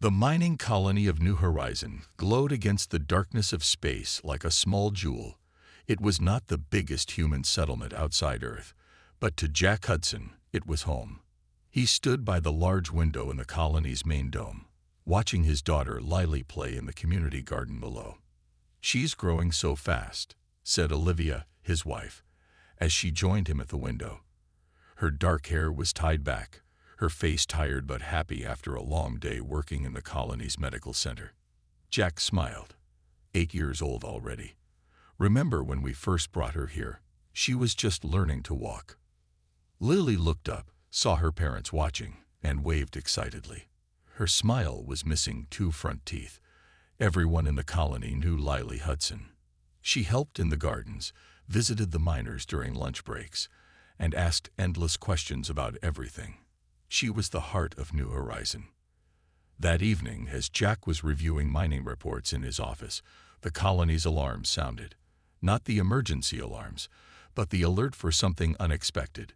The mining colony of New Horizon glowed against the darkness of space like a small jewel. It was not the biggest human settlement outside Earth, but to Jack Hudson, it was home. He stood by the large window in the colony's main dome, watching his daughter Lily play in the community garden below. "She's growing so fast," said Olivia, his wife, as she joined him at the window. Her dark hair was tied back, her face tired but happy after a long day working in the colony's medical center. Jack smiled. 8 years old already. "Remember when we first brought her here? She was just learning to walk." Lily looked up, saw her parents watching, and waved excitedly. Her smile was missing 2 front teeth. Everyone in the colony knew Lily Hudson. She helped in the gardens, visited the miners during lunch breaks, and asked endless questions about everything. She was the heart of New Horizon. That evening, as Jack was reviewing mining reports in his office, the colony's alarms sounded. Not the emergency alarms, but the alert for something unexpected.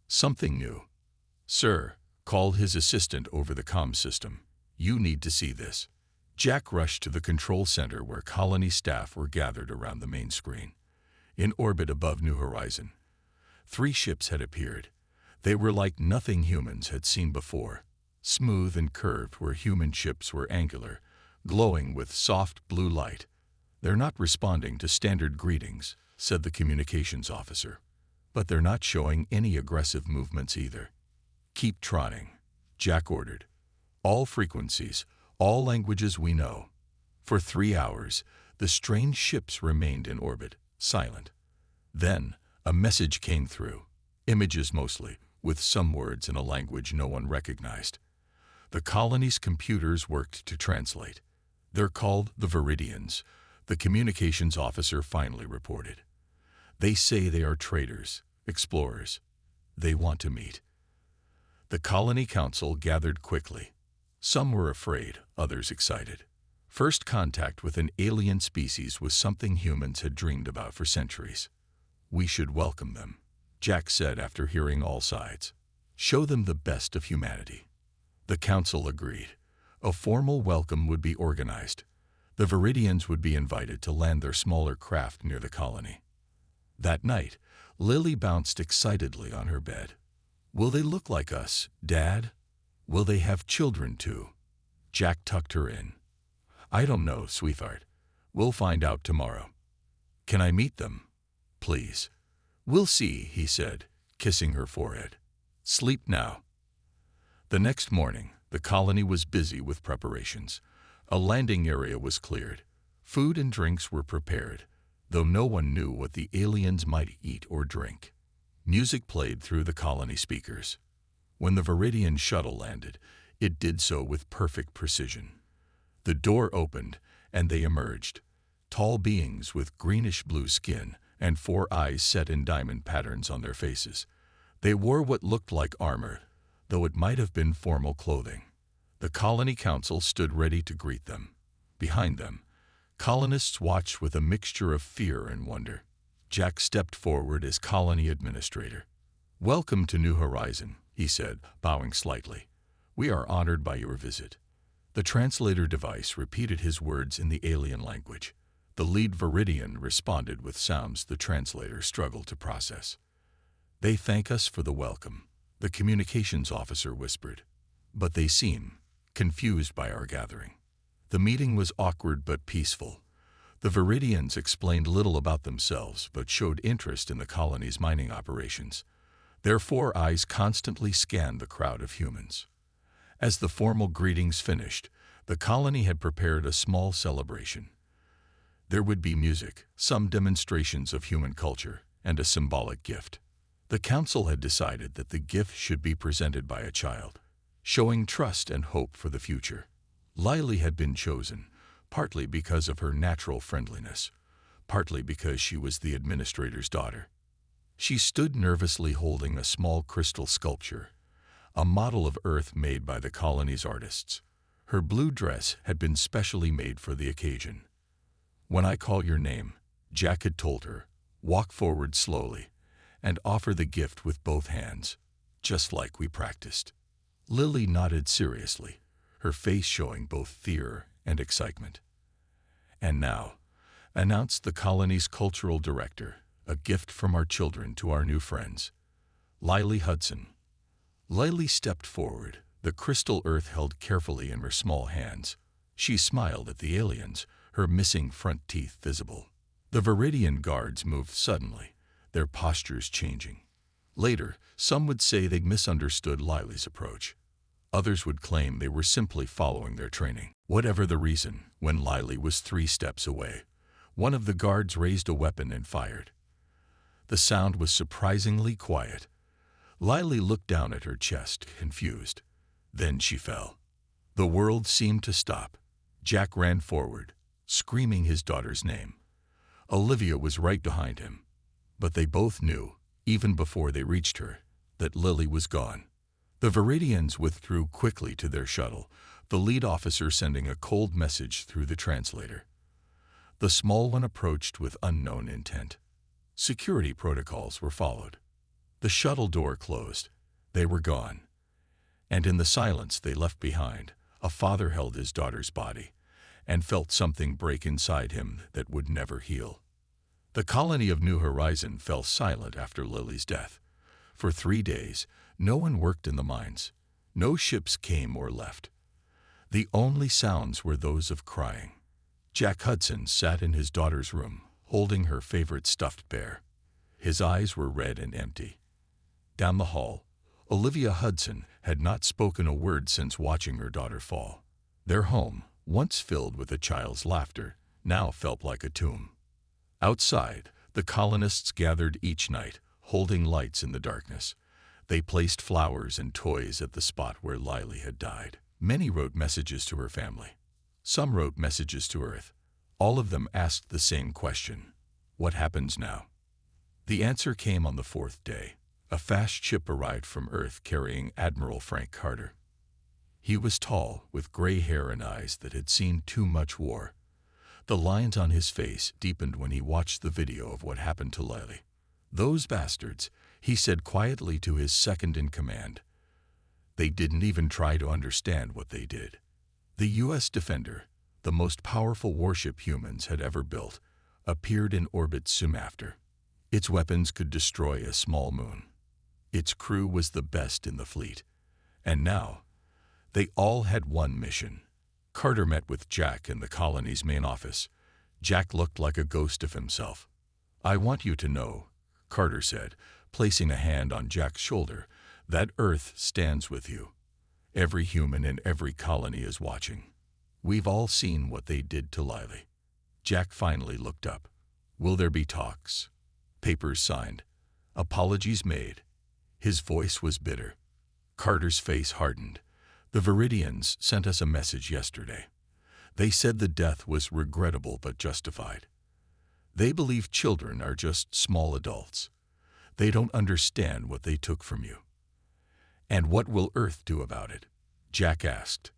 Something new. "Sir," called his assistant over the comm system, "you need to see this." Jack rushed to the control center where colony staff were gathered around the main screen. In orbit above New Horizon, 3 ships had appeared. They were like nothing humans had seen before, smooth and curved where human ships were angular, glowing with soft blue light. "They're not responding to standard greetings," said the communications officer. "But they're not showing any aggressive movements either." "Keep trotting," Jack ordered. "All frequencies, all languages we know." For 3 hours, the strange ships remained in orbit, silent. Then, a message came through. Images mostly, with some words in a language no one recognized. The colony's computers worked to translate. "They're called the Viridians," the communications officer finally reported. "They say they are traders, explorers. They want to meet." The colony council gathered quickly. Some were afraid, others excited. First contact with an alien species was something humans had dreamed about for centuries. "We should welcome them," Jack said after hearing all sides. "Show them the best of humanity." The council agreed. A formal welcome would be organized. The Viridians would be invited to land their smaller craft near the colony. That night, Lily bounced excitedly on her bed. "Will they look like us, Dad? Will they have children too?" Jack tucked her in. "I don't know, sweetheart. We'll find out tomorrow." "Can I meet them? Please." "We'll see," he said, kissing her forehead. "Sleep now." The next morning, the colony was busy with preparations. A landing area was cleared. Food and drinks were prepared, though no one knew what the aliens might eat or drink. Music played through the colony speakers. When the Viridian shuttle landed, it did so with perfect precision. The door opened, and they emerged. Tall beings with greenish-blue skin and 4 eyes set in diamond patterns on their faces. They wore what looked like armor, though it might have been formal clothing. The colony council stood ready to greet them. Behind them, colonists watched with a mixture of fear and wonder. Jack stepped forward as colony administrator. "Welcome to New Horizon," he said, bowing slightly. "We are honored by your visit." The translator device repeated his words in the alien language. The lead Viridian responded with sounds the translator struggled to process. "They thank us for the welcome," the communications officer whispered. "But they seem confused by our gathering." The meeting was awkward but peaceful. The Viridians explained little about themselves but showed interest in the colony's mining operations. Their 4 eyes constantly scanned the crowd of humans. As the formal greetings finished, the colony had prepared a small celebration. There would be music, some demonstrations of human culture, and a symbolic gift. The council had decided that the gift should be presented by a child, showing trust and hope for the future. Lily had been chosen, partly because of her natural friendliness, partly because she was the administrator's daughter. She stood nervously holding a small crystal sculpture, a model of Earth made by the colony's artists. Her blue dress had been specially made for the occasion. "When I call your name," Jack had told her, "walk forward slowly and offer the gift with both hands, just like we practiced." Lily nodded seriously. her face showing both fear and excitement. "And now," announced the colony's cultural director, "a gift from our children to our new friends, Lily Hudson." Lily stepped forward, the crystal earth held carefully in her small hands. She smiled at the aliens, her missing front teeth visible. The Viridian guards moved suddenly, their postures changing. Later, some would say they misunderstood Lily's approach. Others would claim they were simply following their training. Whatever the reason, when Lily was 3 steps away, one of the guards raised a weapon and fired. The sound was surprisingly quiet. Lily looked down at her chest, confused. Then she fell. The world seemed to stop. Jack ran forward, screaming his daughter's name. Olivia was right behind him. But they both knew, even before they reached her, that Lily was gone. The Viridians withdrew quickly to their shuttle, the lead officer sending a cold message through the translator. The small one approached with unknown intent. Security protocols were followed. The shuttle door closed. They were gone. And in the silence they left behind, a father held his daughter's body and felt something break inside him that would never heal. The colony of New Horizon fell silent after Lily's death. For 3 days, no one worked in the mines. No ships came or left. The only sounds were those of crying. Jack Hudson sat in his daughter's room, holding her favorite stuffed bear. His eyes were red and empty. Down the hall, Olivia Hudson had not spoken a word since watching her daughter fall. Their home, once filled with a child's laughter, now felt like a tomb. Outside, the colonists gathered each night, holding lights in the darkness. They placed flowers and toys at the spot where Lily had died. Many wrote messages to her family. Some wrote messages to Earth. All of them asked the same question: what happens now? The answer came on the 4th day. A fast ship arrived from Earth carrying Admiral Frank Carter. He was tall, with gray hair and eyes that had seen too much war. The lines on his face deepened when he watched the video of what happened to Lily. "Those bastards," he said quietly to his second-in-command. "They didn't even try to understand what they did." The U.S. Defender, the most powerful warship humans had ever built, appeared in orbit soon after. Its weapons could destroy a small moon. Its crew was the best in the fleet. And now, they all had one mission. Carter met with Jack in the colony's main office. Jack looked like a ghost of himself. "I want you to know," Carter said, placing a hand on Jack's shoulder, "that Earth stands with you. Every human in every colony is watching. We've all seen what they did to Lily." Jack finally looked up. "Will there be talks? Papers signed? Apologies made?" His voice was bitter. Carter's face hardened. "The Viridians sent us a message yesterday. They said the death was regrettable but justified. They believe children are just small adults. They don't understand what they took from you." "And what will Earth do about it?" Jack asked.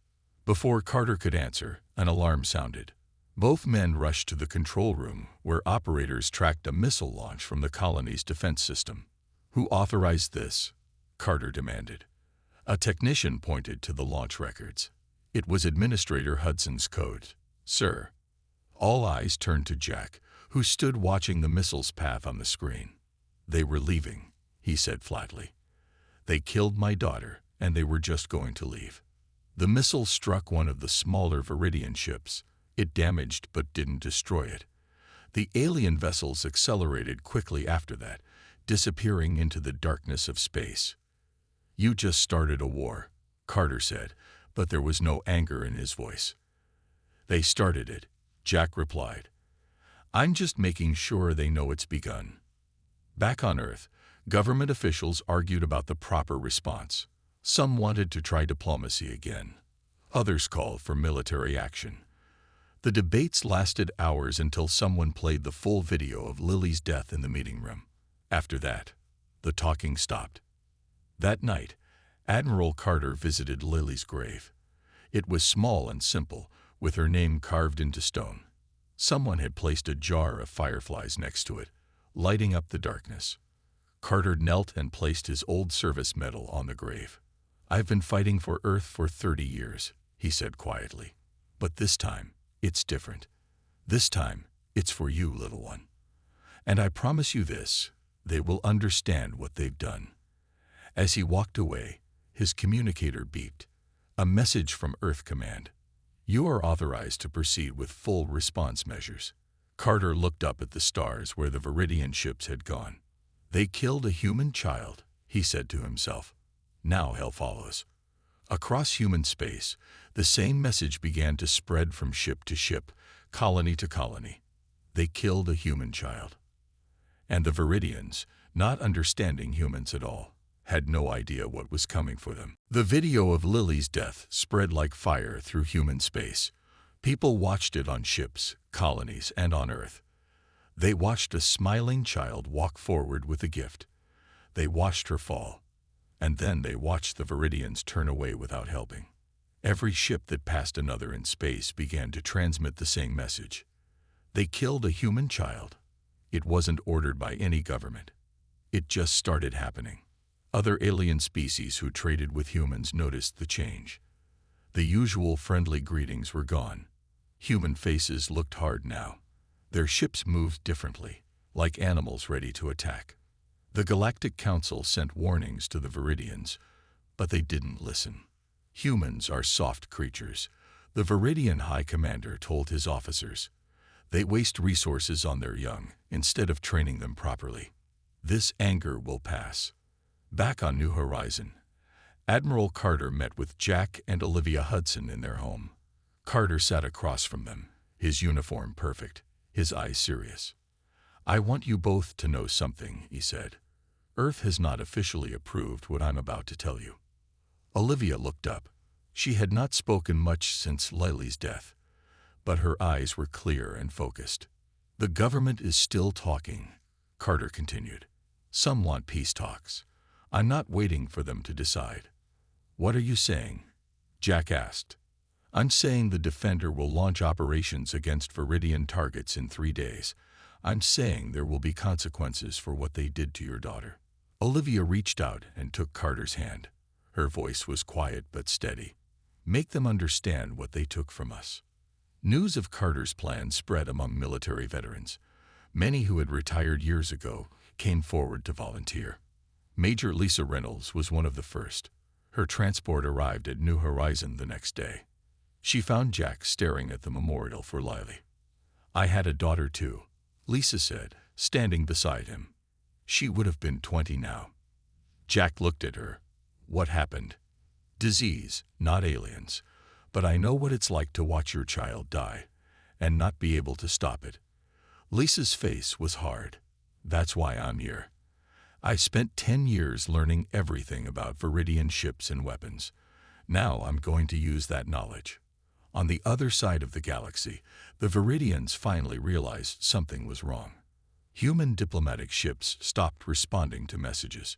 Before Carter could answer, an alarm sounded. Both men rushed to the control room, where operators tracked a missile launch from the colony's defense system. "Who authorized this?" Carter demanded. A technician pointed to the launch records. It was Administrator Hudson's code. "Sir." All eyes turned to Jack, who stood watching the missile's path on the screen. "They were leaving," he said flatly. "They killed my daughter, and they were just going to leave." The missile struck one of the smaller Viridian ships. It damaged but didn't destroy it. The alien vessels accelerated quickly after that, disappearing into the darkness of space. "You just started a war," Carter said, but there was no anger in his voice. "They started it," Jack replied. "I'm just making sure they know it's begun." Back on Earth, government officials argued about the proper response. Some wanted to try diplomacy again. Others called for military action. The debates lasted hours until someone played the full video of Lily's death in the meeting room. After that, the talking stopped. That night, Admiral Carter visited Lily's grave. It was small and simple, with her name carved into stone. Someone had placed a jar of fireflies next to it, lighting up the darkness. Carter knelt and placed his old service medal on the grave. "I've been fighting for Earth for 30 years, he said quietly. "But this time, it's different. This time, it's for you, little one. And I promise you this, they will understand what they've done." As he walked away, his communicator beeped. A message from Earth Command. "You are authorized to proceed with full response measures." Carter looked up at the stars where the Viridian ships had gone. "They killed a human child," he said to himself. "Now hell follows." Across human space, the same message began to spread from ship to ship, colony to colony. They killed a human child. And the Viridians, not understanding humans at all, had no idea what was coming for them. The video of Lily's death spread like fire through human space. People watched it on ships, colonies, and on Earth. They watched a smiling child walk forward with a gift. They watched her fall. And then they watched the Viridians turn away without helping. Every ship that passed another in space began to transmit the same message. They killed a human child. It wasn't ordered by any government. It just started happening. Other alien species who traded with humans noticed the change. The usual friendly greetings were gone. Human faces looked hard now. Their ships moved differently, like animals ready to attack. The Galactic Council sent warnings to the Viridians, but they didn't listen. "Humans are soft creatures," the Viridian High Commander told his officers. "They waste resources on their young instead of training them properly. This anger will pass." Back on New Horizon, Admiral Carter met with Jack and Olivia Hudson in their home. Carter sat across from them, his uniform perfect, his eyes serious. "I want you both to know something," he said. "Earth has not officially approved what I'm about to tell you." Olivia looked up. She had not spoken much since Lily's death, but her eyes were clear and focused. "The government is still talking," Carter continued. "Some want peace talks. I'm not waiting for them to decide." "What are you saying?" Jack asked. "I'm saying the Defender will launch operations against Viridian targets in 3 days. I'm saying there will be consequences for what they did to your daughter." Olivia reached out and took Carter's hand. Her voice was quiet but steady. "Make them understand what they took from us." News of Carter's plan spread among military veterans. Many who had retired years ago came forward to volunteer. Major Lisa Reynolds was one of the first. Her transport arrived at New Horizon the next day. She found Jack staring at the memorial for Lily. "I had a daughter too," Lisa said, standing beside him. "She would have been 20 now." Jack looked at her. "What happened?" "Disease, not aliens. But I know what it's like to watch your child die and not be able to stop it." Lisa's face was hard. "That's why I'm here. I spent 10 years learning everything about Viridian ships and weapons. Now I'm going to use that knowledge." On the other side of the galaxy, the Viridians finally realized something was wrong. Human diplomatic ships stopped responding to messages.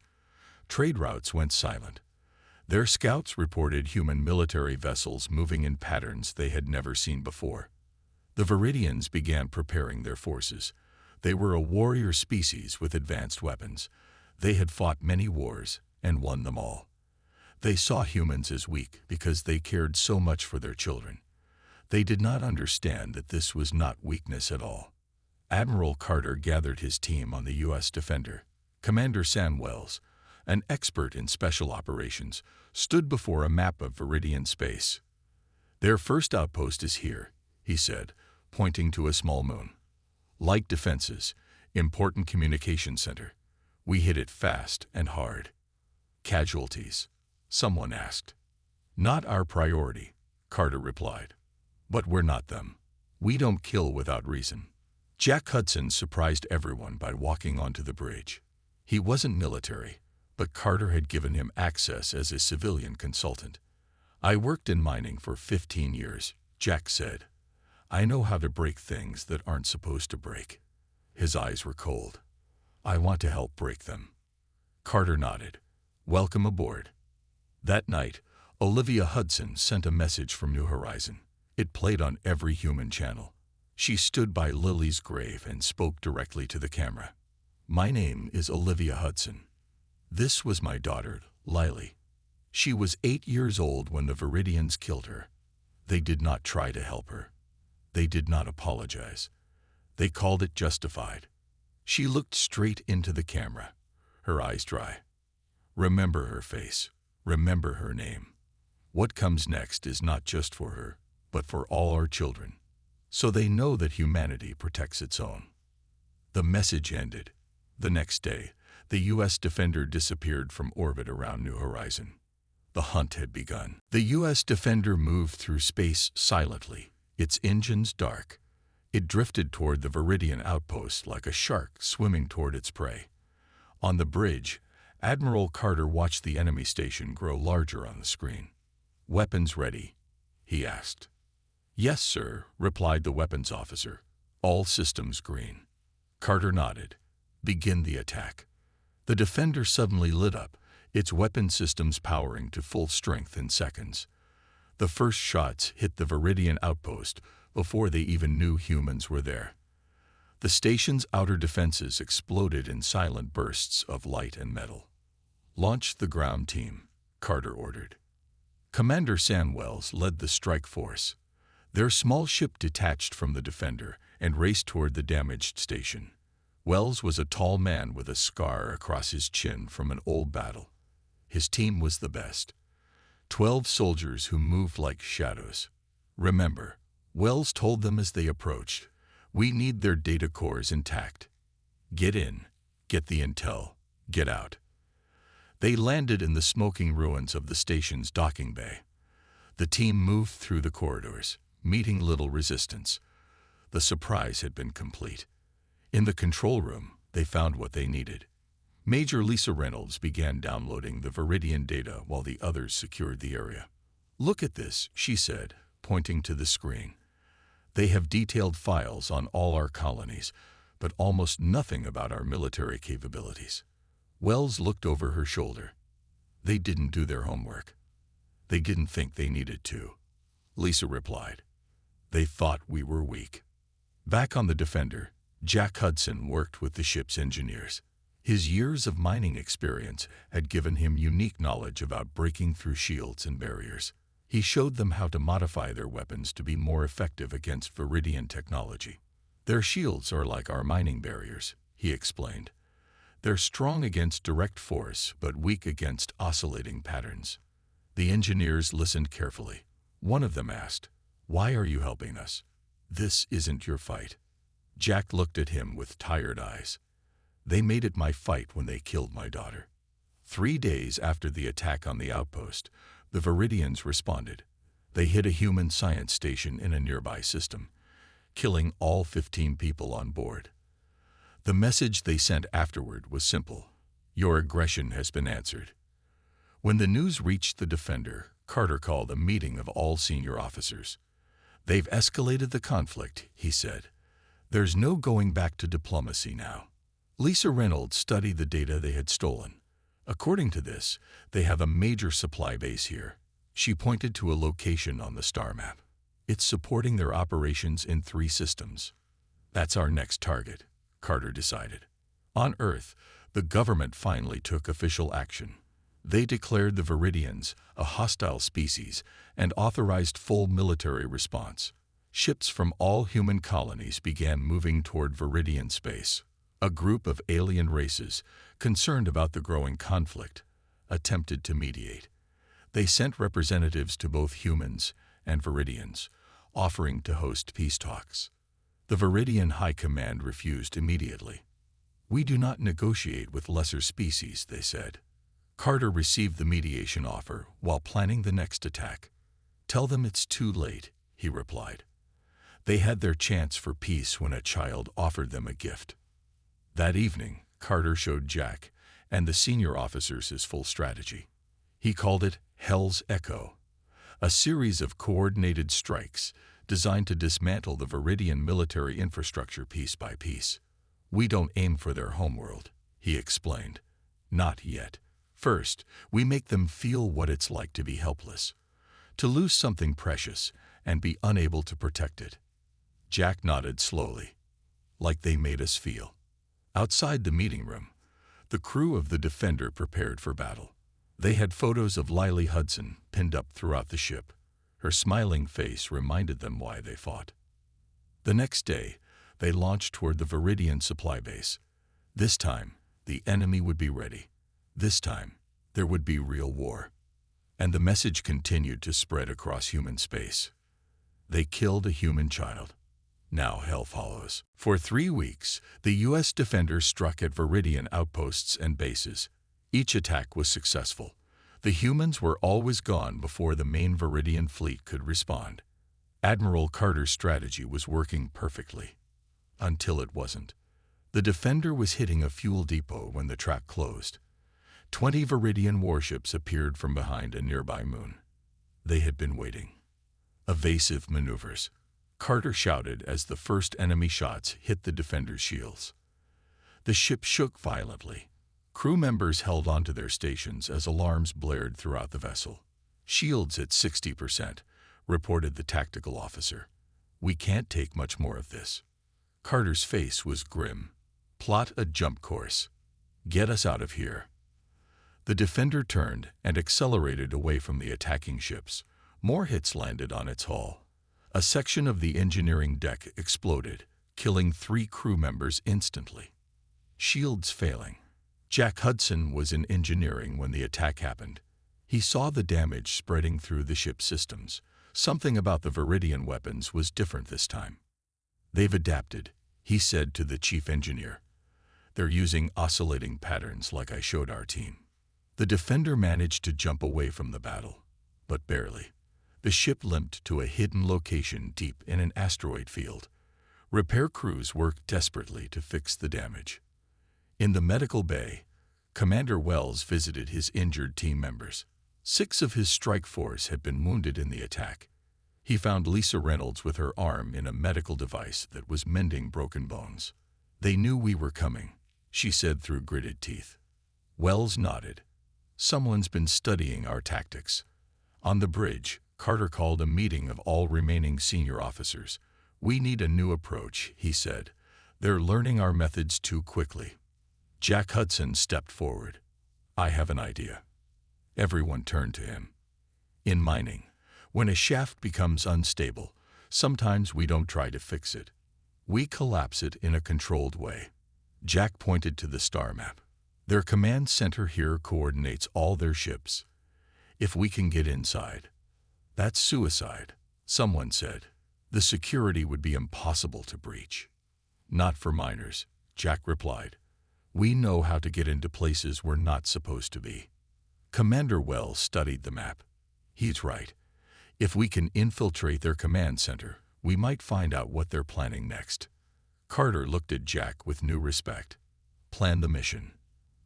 Trade routes went silent. Their scouts reported human military vessels moving in patterns they had never seen before. The Viridians began preparing their forces. They were a warrior species with advanced weapons. They had fought many wars and won them all. They saw humans as weak because they cared so much for their children. They did not understand that this was not weakness at all. Admiral Carter gathered his team on the U.S. Defender. Commander Sam Wells, an expert in special operations, stood before a map of Viridian space. "Their first outpost is here," he said, pointing to a small moon. "Light defenses, important communication center. We hit it fast and hard." "Casualties?" someone asked. "Not our priority," Carter replied. "But we're not them. We don't kill without reason." Jack Hudson surprised everyone by walking onto the bridge. He wasn't military, but Carter had given him access as a civilian consultant. "I worked in mining for 15 years, Jack said. "I know how to break things that aren't supposed to break." His eyes were cold. "I want to help break them." Carter nodded. "Welcome aboard." That night, Olivia Hudson sent a message from New Horizon. It played on every human channel. She stood by Lily's grave and spoke directly to the camera. "My name is Olivia Hudson. This was my daughter, Lily. She was 8 years old when the Viridians killed her. They did not try to help her. They did not apologize. They called it justified. She looked straight into the camera, her eyes dry. Remember her face. Remember her name. What comes next is not just for her, but for all our children. So they know that humanity protects its own. The message ended. The next day, the U.S. Defender disappeared from orbit around New Horizon. The hunt had begun. The U.S. Defender moved through space silently, its engines dark. It drifted toward the Viridian outpost like a shark swimming toward its prey. On the bridge, Admiral Carter watched the enemy station grow larger on the screen. "Weapons ready?" he asked. "Yes, sir," replied the weapons officer. "All systems green." Carter nodded. "Begin the attack." The Defender suddenly lit up, its weapon systems powering to full strength in seconds. The first shots hit the Viridian outpost before they even knew humans were there. The station's outer defenses exploded in silent bursts of light and metal. "Launch the ground team," Carter ordered. Commander Sanwells led the strike force. Their small ship detached from the Defender and raced toward the damaged station. Wells was a tall man with a scar across his chin from an old battle. His team was the best. 12 soldiers who moved like shadows. "Remember," Wells told them as they approached, "we need their data cores intact. Get in, get the intel, get out." They landed in the smoking ruins of the station's docking bay. The team moved through the corridors, meeting little resistance. The surprise had been complete. In the control room, they found what they needed. Major Lisa Reynolds began downloading the Viridian data while the others secured the area. "Look at this," she said, pointing to the screen. "They have detailed files on all our colonies, but almost nothing about our military capabilities." Wells looked over her shoulder. "They didn't do their homework. They didn't think they needed to," Lisa replied. "They thought we were weak." Back on the Defender, Jack Hudson worked with the ship's engineers. His years of mining experience had given him unique knowledge about breaking through shields and barriers. He showed them how to modify their weapons to be more effective against Viridian technology. "Their shields are like our mining barriers," he explained. "They're strong against direct force, but weak against oscillating patterns." The engineers listened carefully. One of them asked, "Why are you helping us? This isn't your fight." Jack looked at him with tired eyes. "They made it my fight when they killed my daughter." 3 days after the attack on the outpost, the Viridians responded. They hit a human science station in a nearby system, killing all 15 people on board. The message they sent afterward was simple: "Your aggression has been answered." When the news reached the Defender, Carter called a meeting of all senior officers. "They've escalated the conflict," he said. "There's no going back to diplomacy now." Lisa Reynolds studied the data they had stolen. "According to this, they have a major supply base here." She pointed to a location on the star map. "It's supporting their operations in 3 systems." "That's our next target," Carter decided. On Earth, the government finally took official action. They declared the Viridians a hostile species and authorized full military response. Ships from all human colonies began moving toward Viridian space. A group of alien races, concerned about the growing conflict, attempted to mediate. They sent representatives to both humans and Viridians, offering to host peace talks. The Viridian High Command refused immediately. "We do not negotiate with lesser species," they said. Carter received the mediation offer while planning the next attack. "Tell them it's too late," he replied. They had their chance for peace when a child offered them a gift. That evening, Carter showed Jack and the senior officers his full strategy. He called it Hell's Echo, a series of coordinated strikes designed to dismantle the Viridian military infrastructure piece by piece. "We don't aim for their homeworld," he explained. "Not yet. First, we make them feel what it's like to be helpless, to lose something precious and be unable to protect it." Jack nodded slowly, "Like they made us feel." Outside the meeting room, the crew of the Defender prepared for battle. They had photos of Lily Hudson pinned up throughout the ship. Her smiling face reminded them why they fought. The next day, they launched toward the Viridian supply base. This time, the enemy would be ready. This time, there would be real war. And the message continued to spread across human space. They killed a human child. Now hell follows. For 3 weeks, the U.S. defenders struck at Viridian outposts and bases. Each attack was successful. The humans were always gone before the main Viridian fleet could respond. Admiral Carter's strategy was working perfectly. Until it wasn't. The defender was hitting a fuel depot when the track closed. 20 Viridian warships appeared from behind a nearby moon. They had been waiting. Evasive maneuvers, Carter shouted as the first enemy shots hit the defender's shields. The ship shook violently. Crew members held onto their stations as alarms blared throughout the vessel. "Shields at 60%, reported the tactical officer. "We can't take much more of this." Carter's face was grim. "Plot a jump course. Get us out of here." The defender turned and accelerated away from the attacking ships. More hits landed on its hull. A section of the engineering deck exploded, killing 3 crew members instantly. Shields failing. Jack Hudson was in engineering when the attack happened. He saw the damage spreading through the ship's systems. Something about the Viridian weapons was different this time. "They've adapted," he said to the chief engineer. "They're using oscillating patterns like I showed our team." The defender managed to jump away from the battle, but barely. The ship limped to a hidden location deep in an asteroid field. Repair crews worked desperately to fix the damage. In the medical bay, Commander Wells visited his injured team members. 6 of his strike force had been wounded in the attack. He found Lisa Reynolds with her arm in a medical device that was mending broken bones. "They knew we were coming," she said through gritted teeth. Wells nodded. "Someone's been studying our tactics." On the bridge, Carter called a meeting of all remaining senior officers. "We need a new approach," he said. "They're learning our methods too quickly." Jack Hudson stepped forward. "I have an idea." Everyone turned to him. "In mining, when a shaft becomes unstable, sometimes we don't try to fix it. We collapse it in a controlled way." Jack pointed to the star map. "Their command center here coordinates all their ships. If we can get inside." "That's suicide," someone said. "The security would be impossible to breach." "Not for miners," Jack replied. "We know how to get into places we're not supposed to be." Commander Wells studied the map. "He's right. If we can infiltrate their command center, we might find out what they're planning next." Carter looked at Jack with new respect. "Plan the mission."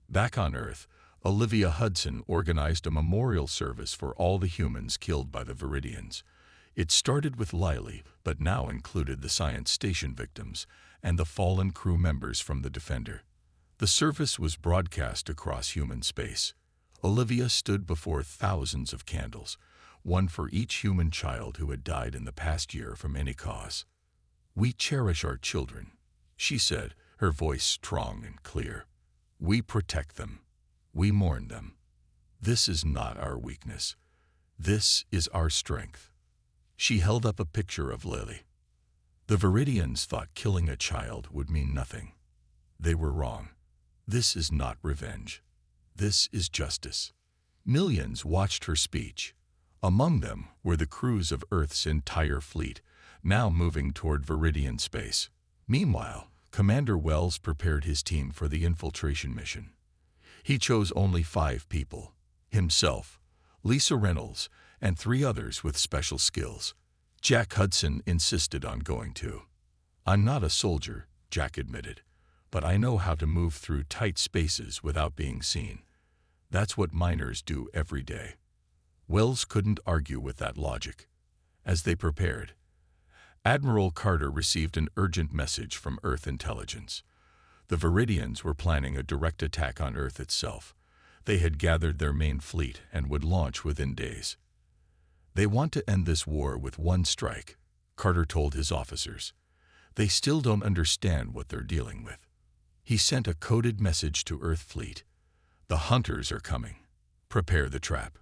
Back on Earth, Olivia Hudson organized a memorial service for all the humans killed by the Viridians. It started with Lily, but now included the science station victims and the fallen crew members from the Defender. The service was broadcast across human space. Olivia stood before thousands of candles, one for each human child who had died in the past year from any cause. "We cherish our children," she said, her voice strong and clear. "We protect them. We mourn them. This is not our weakness. This is our strength." She held up a picture of Lily. The Viridians thought killing a child would mean nothing. They were wrong. This is not revenge. This is justice. Millions watched her speech. Among them were the crews of Earth's entire fleet, now moving toward Viridian space. Meanwhile, Commander Wells prepared his team for the infiltration mission. He chose only 5 people: himself, Lisa Reynolds, and 3 others with special skills. Jack Hudson insisted on going too. "I'm not a soldier," Jack admitted, "but I know how to move through tight spaces without being seen. That's what miners do every day." Wells couldn't argue with that logic. As they prepared, Admiral Carter received an urgent message from Earth intelligence. The Viridians were planning a direct attack on Earth itself. They had gathered their main fleet and would launch within days. "They want to end this war with one strike," Carter told his officers. "They still don't understand what they're dealing with." He sent a coded message to Earth fleet. "The hunters are coming. Prepare the trap."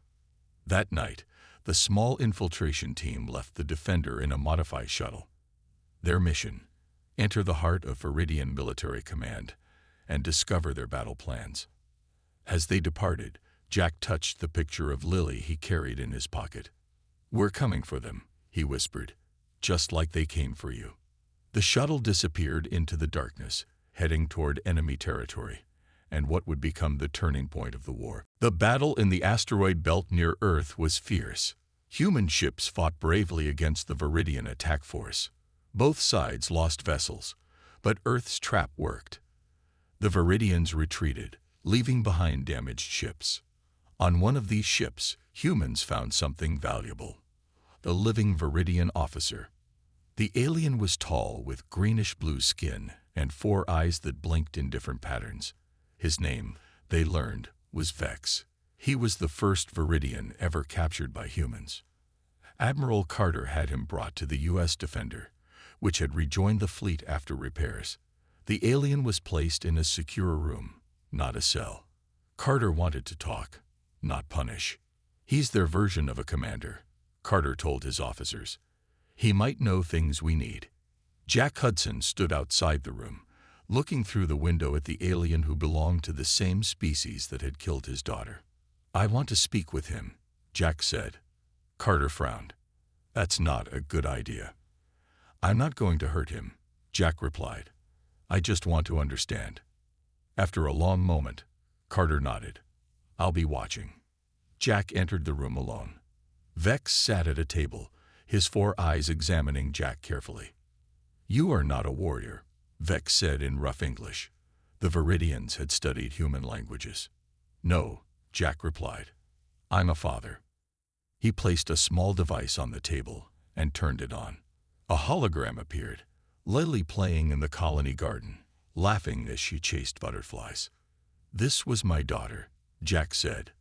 That night, The small infiltration team left the Defender in a modified shuttle. Their mission: enter the heart of Viridian Military Command and discover their battle plans. As they departed, Jack touched the picture of Lily he carried in his pocket. "We're coming for them," he whispered, "just like they came for you." The shuttle disappeared into the darkness, heading toward enemy territory, and what would become the turning point of the war. The battle in the asteroid belt near Earth was fierce. Human ships fought bravely against the Viridian attack force. Both sides lost vessels, but Earth's trap worked. The Viridians retreated, leaving behind damaged ships. On one of these ships, humans found something valuable: the living Viridian officer. The alien was tall, with greenish-blue skin and 4 eyes that blinked in different patterns. His name, they learned, was Vex. He was the first Viridian ever captured by humans. Admiral Carter had him brought to the U.S. Defender, which had rejoined the fleet after repairs. The alien was placed in a secure room, not a cell. Carter wanted to talk, not punish. "He's their version of a commander," Carter told his officers. "He might know things we need." Jack Hudson stood outside the room, looking through the window at the alien who belonged to the same species that had killed his daughter. "I want to speak with him," Jack said. Carter frowned. "That's not a good idea." "I'm not going to hurt him," Jack replied. "I just want to understand." After a long moment, Carter nodded. "I'll be watching." Jack entered the room alone. Vex sat at a table, his 4 eyes examining Jack carefully. "You are not a warrior," Vex said in rough English. The Viridians had studied human languages. "No," Jack replied. "I'm a father." He placed a small device on the table and turned it on. A hologram appeared, Lily playing in the colony garden, laughing as she chased butterflies. "This was my daughter," Jack said.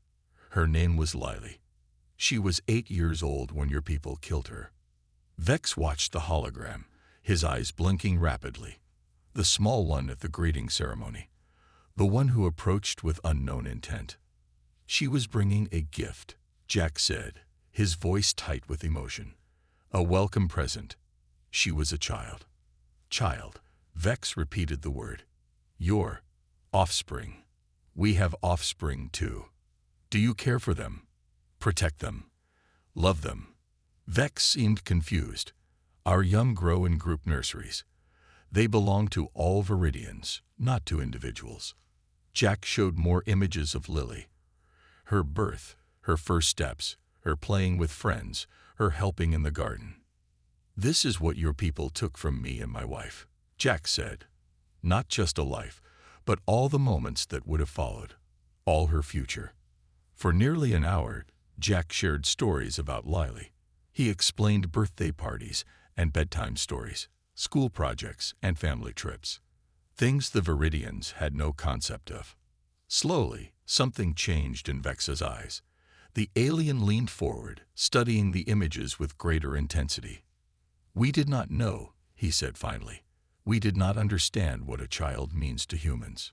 "Her name was Lily. She was 8 years old when your people killed her." Vex watched the hologram, his eyes blinking rapidly. The small one at the greeting ceremony, the one who approached with unknown intent. "She was bringing a gift," Jack said, his voice tight with emotion. "A welcome present. She was a child." "Child," Vex repeated the word. "Your offspring. We have offspring too. Do you care for them? Protect them? Love them?" Vex seemed confused. "Our young grow in group nurseries. They belong to all Viridians, not to individuals." Jack showed more images of Lily. Her birth, her first steps, her playing with friends, her helping in the garden. "This is what your people took from me and my wife," Jack said. "Not just a life, but all the moments that would have followed, all her future." For nearly an hour, Jack shared stories about Lily. He explained birthday parties and bedtime stories, school projects and family trips, things the Viridians had no concept of. Slowly, something changed in Vex's eyes. The alien leaned forward, studying the images with greater intensity. "We did not know," he said finally. "We did not understand what a child means to humans."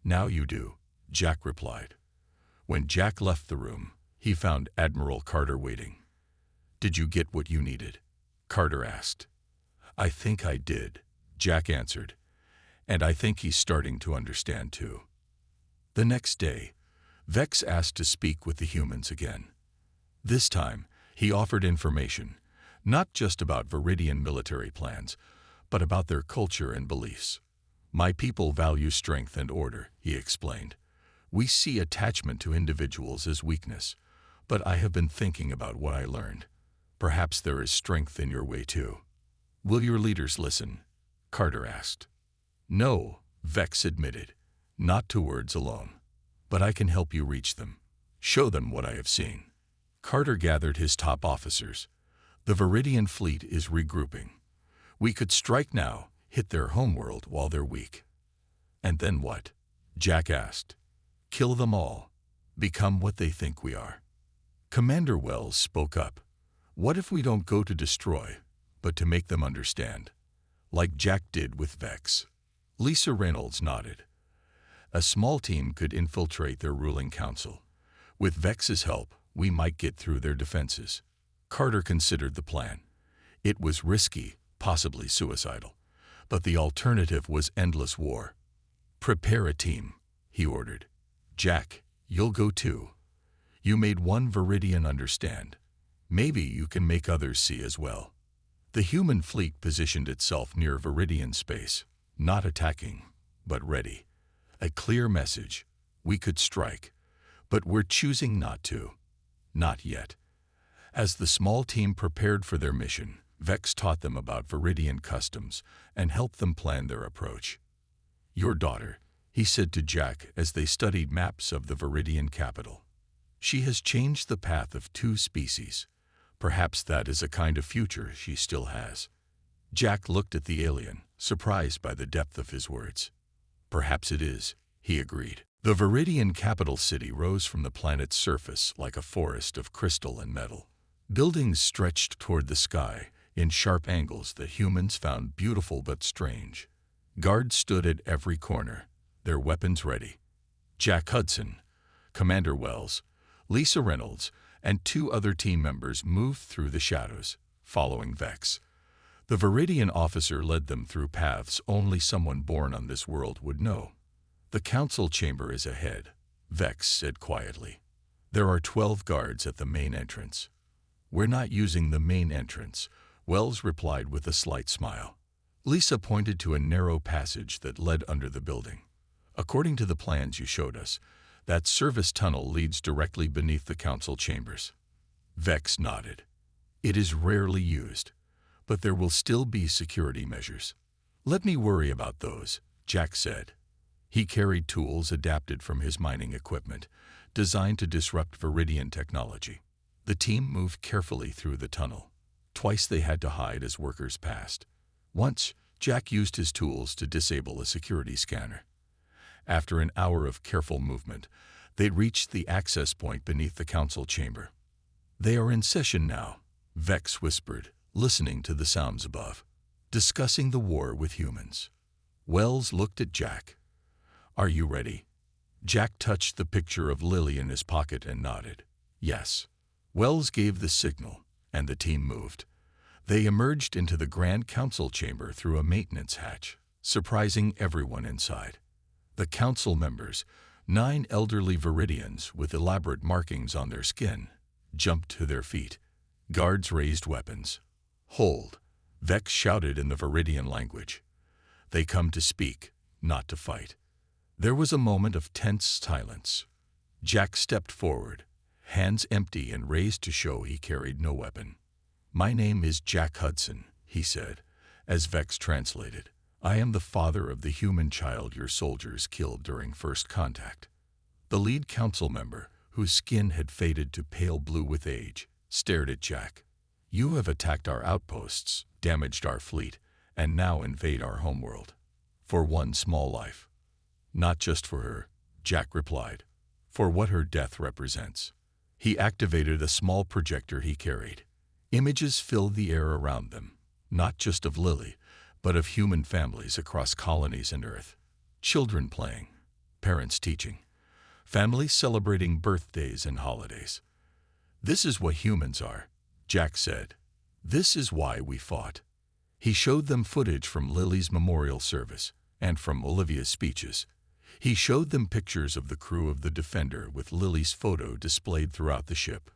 "Now you do," Jack replied. When Jack left the room, he found Admiral Carter waiting. "Did you get what you needed?" Carter asked. "I think I did," Jack answered. "And I think he's starting to understand too." The next day, Vex asked to speak with the humans again. This time, he offered information, not just about Viridian military plans, but about their culture and beliefs. "My people value strength and order," he explained. "We see attachment to individuals as weakness, but I have been thinking about what I learned. Perhaps there is strength in your way too." "Will your leaders listen?" Carter asked. "No," Vex admitted, "not to words alone. But I can help you reach them. Show them what I have seen." Carter gathered his top officers. "The Viridian fleet is regrouping. We could strike now, hit their homeworld while they're weak." "And then what?" Jack asked. "Kill them all. Become what they think we are." Commander Wells spoke up. "What if we don't go to destroy, but to make them understand? Like Jack did with Vex." Lisa Reynolds nodded. "A small team could infiltrate their ruling council. With Vex's help, We might get through their defenses. Carter considered the plan. It was risky, possibly suicidal, but the alternative was endless war. "Prepare a team," he ordered. "Jack, you'll go too. You made one Viridian understand. Maybe you can make others see as well." The human fleet positioned itself near Viridian space, not attacking, but ready. A clear message: we could strike, but we're choosing not to. Not yet. As the small team prepared for their mission, Vex taught them about Viridian customs and helped them plan their approach. "Your daughter," he said to Jack as they studied maps of the Viridian capital. "She has changed the path of 2 species. Perhaps that is a kind of future she still has." Jack looked at the alien, surprised by the depth of his words. "Perhaps it is," he agreed. The Viridian capital city rose from the planet's surface like a forest of crystal and metal. Buildings stretched toward the sky in sharp angles that humans found beautiful but strange. Guards stood at every corner, their weapons ready. Jack Hudson, Commander Wells, Lisa Reynolds, and 2 other team members moved through the shadows, following Vex. The Viridian officer led them through paths only someone born on this world would know. "The council chamber is ahead," Vex said quietly. "There are 12 guards at the main entrance." "We're not using the main entrance," Wells replied with a slight smile. Lisa pointed to a narrow passage that led under the building. "According to the plans you showed us, that service tunnel leads directly beneath the council chambers." Vex nodded. "It is rarely used, but there will still be security measures." "Let me worry about those," Jack said. He carried tools adapted from his mining equipment, designed to disrupt Viridian technology. The team moved carefully through the tunnel. Twice they had to hide as workers passed. Once, Jack used his tools to disable a security scanner. After an hour of careful movement, they reached the access point beneath the council chamber. "They are in session now," Vex whispered, listening to the sounds above. "Discussing the war with humans." Wells looked at Jack. "Are you ready?" Jack touched the picture of Lily in his pocket and nodded. "Yes." Wells gave the signal, and the team moved. They emerged into the Grand Council chamber through a maintenance hatch, surprising everyone inside. The council members, 9 elderly Viridians with elaborate markings on their skin, jumped to their feet. Guards raised weapons. "Hold," Vex shouted in the Viridian language. "They come to speak, not to fight." There was a moment of tense silence. Jack stepped forward, hands empty and raised to show he carried no weapon. "My name is Jack Hudson," he said, as Vex translated. "I am the father of the human child your soldiers killed during first contact." The lead council member, whose skin had faded to pale blue with age, stared at Jack. "You have attacked our outposts, damaged our fleet, and now invade our homeworld. For one small life." "Not just for her," Jack replied. "For what her death represents." He activated a small projector he carried. Images filled the air around them, not just of Lily, but of human families across colonies and Earth. Children playing, parents teaching, families celebrating birthdays and holidays. "This is what humans are," Jack said. "This is why we fought." He showed them footage from Lily's memorial service and from Olivia's speeches. He showed them pictures of the crew of the Defender with Lily's photo displayed throughout the ship.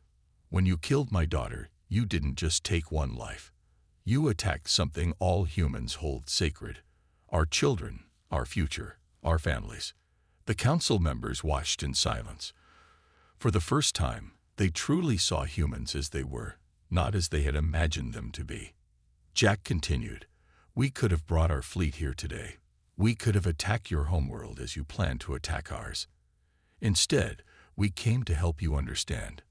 "When you killed my daughter, you didn't just take one life. You attacked something all humans hold sacred. Our children, our future, our families." The council members watched in silence. For the first time, they truly saw humans as they were, not as they had imagined them to be. Jack continued, "We could have brought our fleet here today. We could have attacked your homeworld as you planned to attack ours. Instead, we came to help you understand."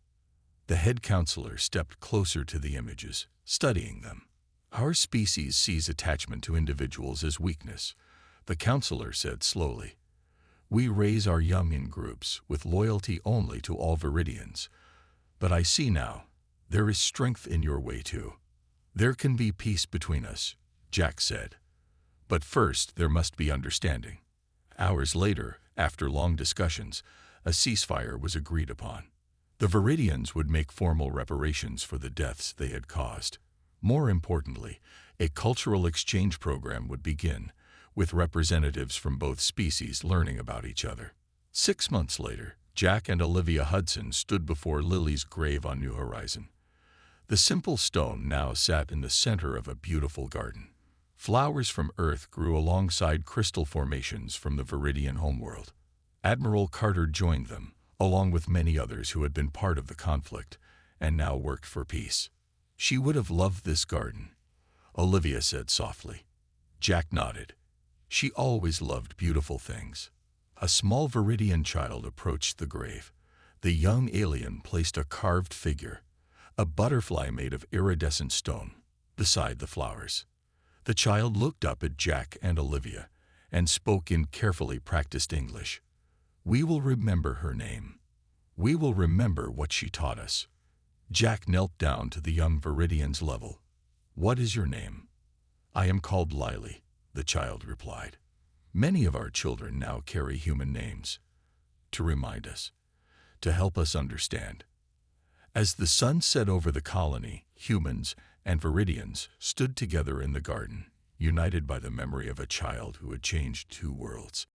The head counselor stepped closer to the images, studying them. "Our species sees attachment to individuals as weakness," the counselor said slowly. "We raise our young in groups with loyalty only to all Viridians. But I see now, there is strength in your way too. There can be peace between us," Jack said. "But first there must be understanding." Hours later, after long discussions, a ceasefire was agreed upon. The Viridians would make formal reparations for the deaths they had caused. More importantly, a cultural exchange program would begin, with representatives from both species learning about each other. 6 months later, Jack and Olivia Hudson stood before Lily's grave on New Horizon. The simple stone now sat in the center of a beautiful garden. Flowers from Earth grew alongside crystal formations from the Viridian homeworld. Admiral Carter joined them, along with many others who had been part of the conflict and now worked for peace. "She would have loved this garden," Olivia said softly. Jack nodded. "She always loved beautiful things." A small Viridian child approached the grave. The young alien placed a carved figure, a butterfly made of iridescent stone, beside the flowers. The child looked up at Jack and Olivia and spoke in carefully practiced English. "We will remember her name. We will remember what she taught us." Jack knelt down to the young Viridian's level. "What is your name?" "I am called Lily," the child replied. "Many of our children now carry human names, to remind us, to help us understand." As the sun set over the colony, humans and Viridians stood together in the garden, united by the memory of a child who had changed 2 worlds.